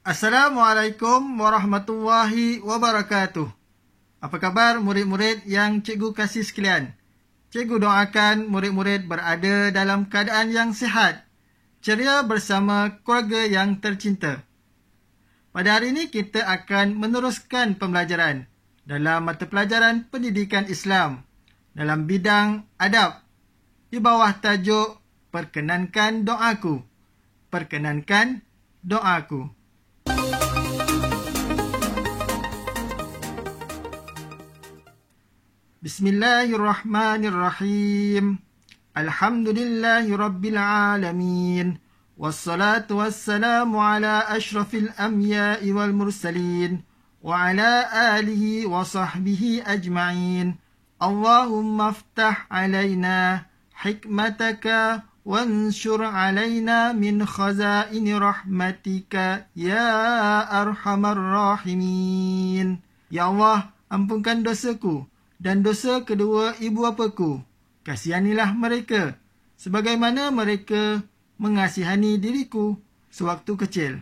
Assalamualaikum warahmatullahi wabarakatuh. Apa khabar murid-murid yang cikgu kasih sekalian? Cikgu doakan murid-murid berada dalam keadaan yang sihat, ceria bersama keluarga yang tercinta. Pada hari ini kita akan meneruskan pembelajaran dalam mata pelajaran pendidikan Islam dalam bidang adab di bawah tajuk Perkenankan Doaku. Perkenankan Doaku. Bismillahirrahmanirrahim. Alhamdulillahi Rabbil Alamin. Wassalatu wassalamu ala ashrafil anbiya'i wal mursalin. Wa ala alihi wa sahbihi ajma'in. Allahumma aftah alayna hikmataka wanshur alayna min khazaini rahmatika ya arhamar rahimin. Ya Allah, ampunkan dosaku dan dosa kedua ibu bapaku. Kasihanilah mereka sebagaimana mereka mengasihani diriku sewaktu kecil.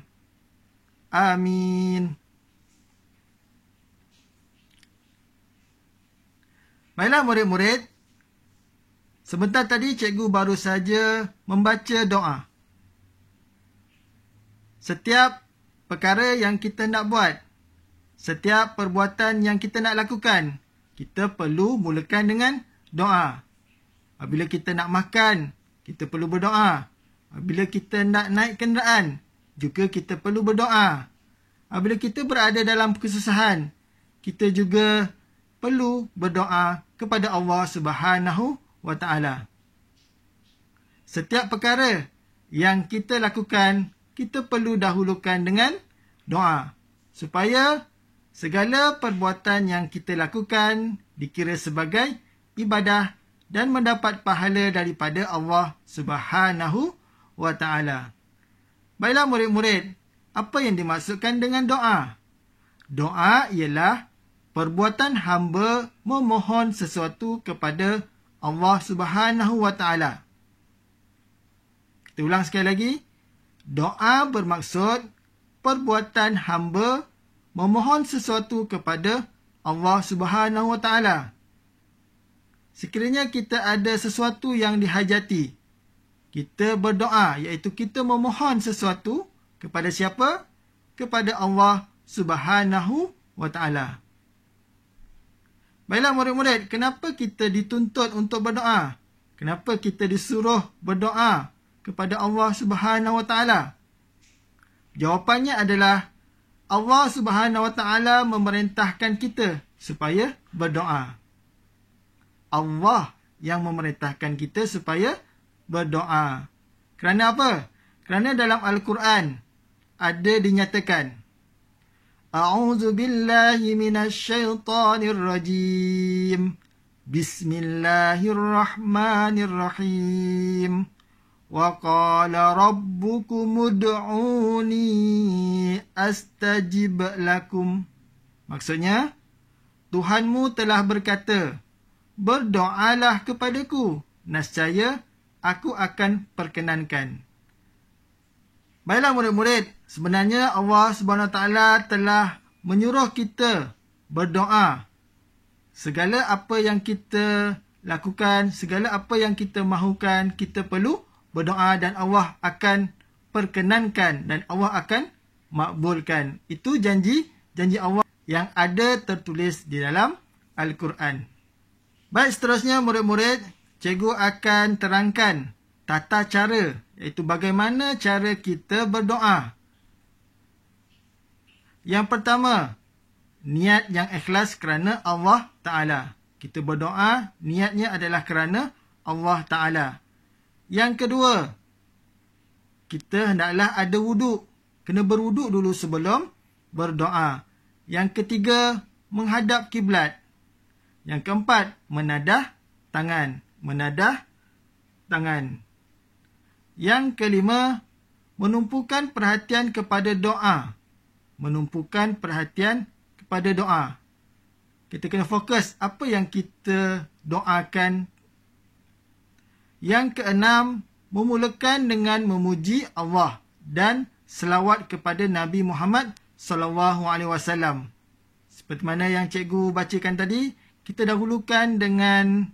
Amin. Baiklah murid-murid, sebentar tadi cikgu baru saja membaca doa. Setiap perkara yang kita nak buat, setiap perbuatan yang kita nak lakukan, kita perlu mulakan dengan doa. Apabila kita nak makan, kita perlu berdoa. Apabila kita nak naik kenderaan, juga kita perlu berdoa. Apabila kita berada dalam kesusahan, kita juga perlu berdoa kepada Allah Subhanahu wa Ta'ala. Setiap perkara yang kita lakukan, kita perlu dahulukan dengan doa, supaya segala perbuatan yang kita lakukan dikira sebagai ibadah dan mendapat pahala daripada Allah Subhanahu wa Ta'ala. Baiklah murid-murid, apa yang dimaksudkan dengan doa? Doa ialah perbuatan hamba memohon sesuatu kepada Allah Subhanahu wa Ta'ala. Kita ulang sekali lagi. Doa bermaksud perbuatan hamba memohon sesuatu kepada Allah Subhanahu wa Ta'ala. Sekiranya kita ada sesuatu yang dihajati, kita berdoa, iaitu kita memohon sesuatu kepada siapa? Kepada Allah Subhanahu wa Ta'ala. Baiklah murid-murid, kenapa kita dituntut untuk berdoa? Kenapa kita disuruh berdoa kepada Allah Subhanahu wa Ta'ala? Jawapannya adalah Allah Subhanahu wa Ta'ala memerintahkan kita supaya berdoa. Allah yang memerintahkan kita supaya berdoa. Kerana apa? Kerana dalam Al-Quran ada dinyatakan, A'udzu billahi minasy syaithanir rajim. Bismillahirrahmanirrahim. Wa qala rabbukum ud'uni astajib lakum. Maksudnya, Tuhanmu telah berkata, berdoalah kepadaku, nescaya aku akan perkenankan. Baiklah murid-murid, sebenarnya Allah SWT telah menyuruh kita berdoa. Segala apa yang kita lakukan, segala apa yang kita mahukan, kita perlu berdoa dan Allah akan perkenankan dan Allah akan makbulkan. Itu janji Allah yang ada tertulis di dalam Al-Quran. Baik, seterusnya murid-murid, cikgu akan terangkan tata cara, iaitu bagaimana cara kita berdoa. Yang pertama, niat yang ikhlas kerana Allah Ta'ala. Kita berdoa, niatnya adalah kerana Allah Ta'ala. Yang kedua, kita hendaklah ada wuduk. Kena berwuduk dulu sebelum berdoa. Yang ketiga, menghadap kiblat. Yang keempat, menadah tangan. Menadah tangan. Yang kelima, menumpukan perhatian kepada doa. Menumpukan perhatian kepada doa. Kita kena fokus apa yang kita doakan. Yang keenam, memulakan dengan memuji Allah dan selawat kepada Nabi Muhammad SAW. Seperti mana yang cikgu bacakan tadi, kita dahulukan dengan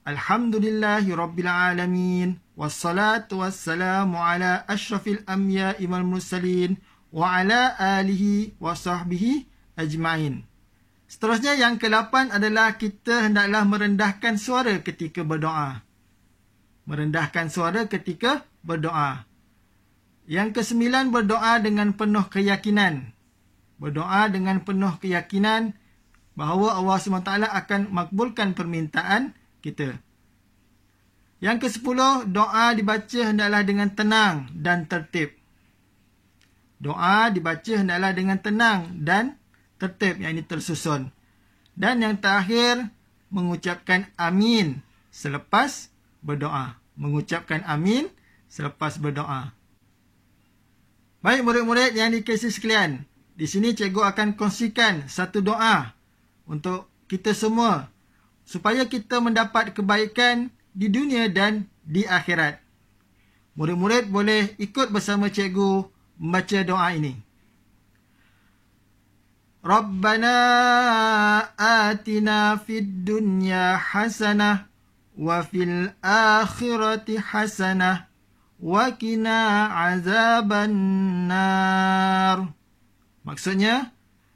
Alhamdulillahirrabbilalamin, wassalatu wassalamu ala ashrafil anbiya'i wal mursalin, wa ala alihi wa sahbihi ajma'in. Seterusnya yang ke-8 adalah kita hendaklah merendahkan suara ketika berdoa. Merendahkan suara ketika berdoa. Yang ke-9, berdoa dengan penuh keyakinan. Berdoa dengan penuh keyakinan bahawa Allah SWT akan makbulkan permintaan kita. Yang ke-10, doa dibaca hendaklah dengan tenang dan tertib. Doa dibaca hendaklah dengan tenang dan tertib, yang ini tersusun. Dan yang terakhir, mengucapkan amin selepas berdoa. Mengucapkan amin selepas berdoa. Baik murid-murid yang dikasihi sekalian, di sini cikgu akan kongsikan satu doa untuk kita semua supaya kita mendapat kebaikan di dunia dan di akhirat. Murid-murid boleh ikut bersama cikgu membaca doa ini. Rabbana atina fid dunya hasanah wa fil akhirati hasanah wa qina azaban nar. Maksudnya,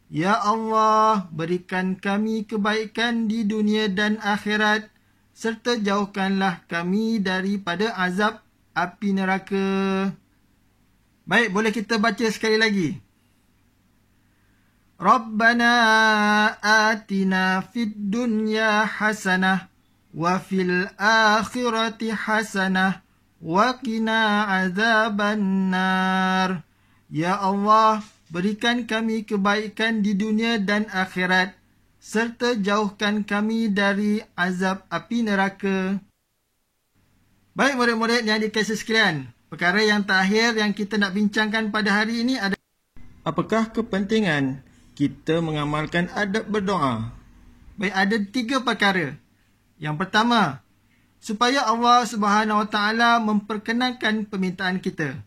ya Allah, berikan kami kebaikan di dunia dan akhirat, serta jauhkanlah kami daripada azab api neraka. Baik, boleh kita baca sekali lagi. Rabbana atina fid dunya hasanah wa fil akhirati hasanah wa qina azaban nar. Ya Allah, berikan kami kebaikan di dunia dan akhirat, serta jauhkan kami dari azab api neraka. Baik murid-murid yang dikasihi sekalian, perkara yang terakhir yang kita nak bincangkan pada hari ini adalah apakah kepentingan kita mengamalkan adab berdoa. Baik, ada 3 perkara. Yang pertama, supaya Allah SWT memperkenankan permintaan kita.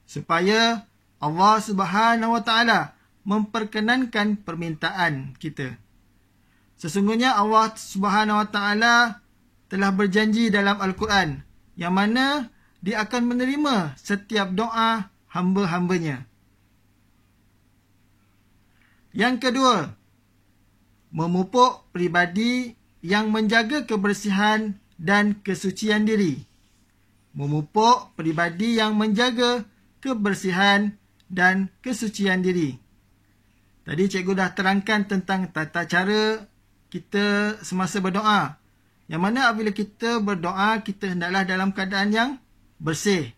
Supaya Allah SWT memperkenankan permintaan kita. Sesungguhnya Allah SWT telah berjanji dalam Al-Quran yang mana Dia akan menerima setiap doa hamba-hambanya. Yang kedua, memupuk pribadi yang menjaga kebersihan dan kesucian diri. Memupuk pribadi yang menjaga kebersihan dan kesucian diri. Tadi cikgu dah terangkan tentang tata cara kita semasa berdoa. Yang mana apabila kita berdoa, kita hendaklah dalam keadaan yang bersih.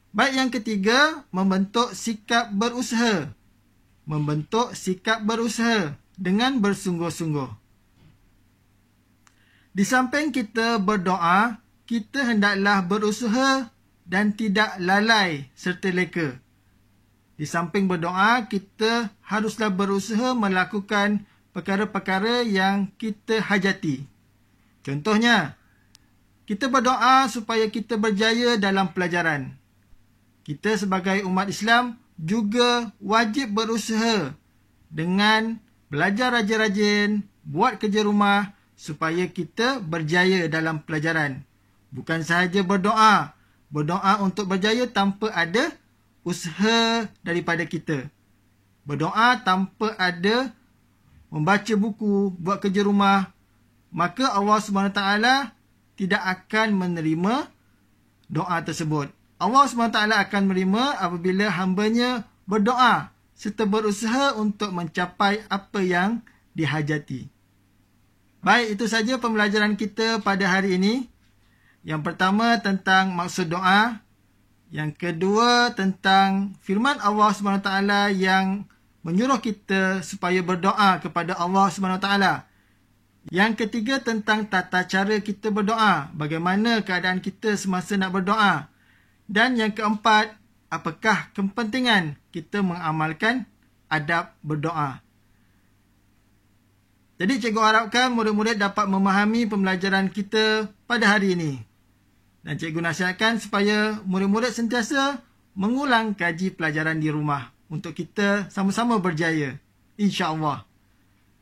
Baik, yang ketiga, membentuk sikap berusaha. Membentuk sikap berusaha dengan bersungguh-sungguh. Di samping kita berdoa, kita hendaklah berusaha dan tidak lalai serta leka. Di samping berdoa, kita haruslah berusaha melakukan perkara-perkara yang kita hajati. Contohnya, kita berdoa supaya kita berjaya dalam pelajaran. Kita sebagai umat Islam juga wajib berusaha dengan belajar rajin-rajin, buat kerja rumah supaya kita berjaya dalam pelajaran. Bukan sahaja berdoa. Berdoa untuk berjaya tanpa ada usaha daripada kita. Berdoa tanpa ada membaca buku, buat kerja rumah, maka Allah SWT tidak akan menerima doa tersebut. Allah SWT akan menerima apabila hambanya berdoa serta berusaha untuk mencapai apa yang dihajati. Baik, itu saja pembelajaran kita pada hari ini. Yang pertama tentang maksud doa. Yang kedua tentang firman Allah SWT yang menyuruh kita supaya berdoa kepada Allah SWT. Yang ketiga tentang tata cara kita berdoa. Bagaimana keadaan kita semasa nak berdoa. Dan yang keempat, apakah kepentingan kita mengamalkan adab berdoa. Jadi cikgu harapkan murid-murid dapat memahami pembelajaran kita pada hari ini. Dan cikgu nasihatkan supaya murid-murid sentiasa mengulang kaji pelajaran di rumah untuk kita sama-sama berjaya. InsyaAllah.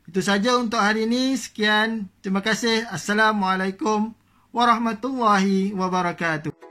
Itu saja untuk hari ini. Sekian. Terima kasih. Assalamualaikum warahmatullahi wabarakatuh.